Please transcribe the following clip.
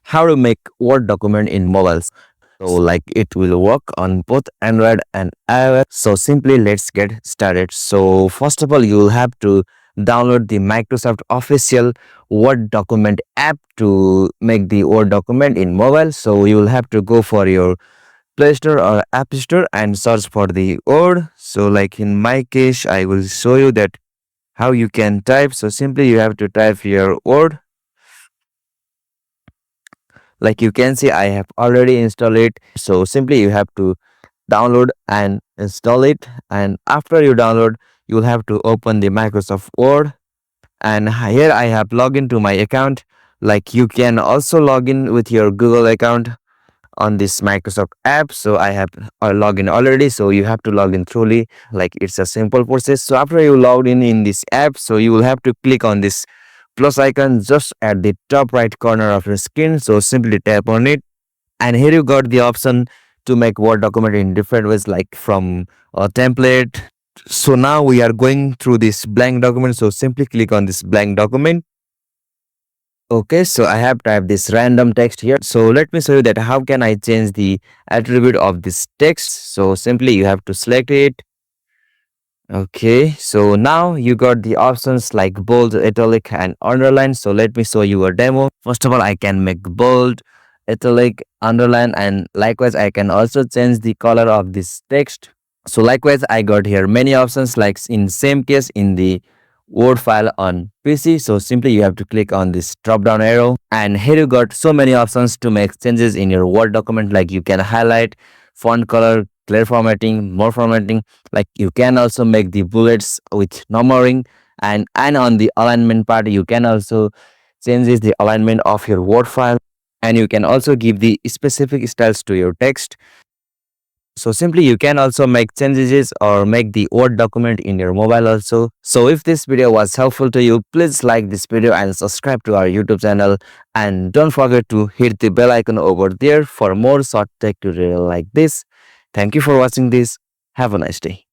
how to make Word document in mobiles. So like it will work on both Android and iOS. So simply let's get started. So first of all, you will have to download the Microsoft official Word document app to make the Word document in mobile. So you will have to go for your Play Store or App Store and search for the Word. So like in my case, I will show you that how you can type. So simply you have to type your Word. Like you can see, I have already installed it. So simply you have to download and install it. And after you download, you'll have to open the Microsoft Word. And here I have logged into my account. Like you can also log in with your Google account on this Microsoft app. So I have logged in already. So you have to log in truly. Like it's a simple process. So after you logged in this app, so you will have to click on this plus icon just at the top right corner of your screen. So simply tap on it, and here you got the option to make Word document in different ways, like from a template. So now we are going through this blank document. So simply click on this blank document. Okay, so I have typed this random text here. So let me show you that how can I change the attribute of this text. So simply you have to select it. Okay, so now you got the options like bold, italic, and underline. So let me show you a demo. First of all, I can make bold, italic, underline, and likewise I can also change the color of this text. So likewise I got here many options, like in same case in the Word file on PC. So simply you have to click on this drop down arrow, and here you got so many options to make changes in your Word document. Like you can highlight, font color, clear formatting, more formatting. Like you can also make the bullets with numbering, and on the alignment part you can also changes the alignment of your Word file, and you can also give the specific styles to your text. So simply you can also make changes or make the Word document in your mobile also. So if this video was helpful to you, please like this video and subscribe to our YouTube channel, and don't forget to hit the bell icon over there for more short tech tutorial like this. Thank you for watching this. Have a nice day.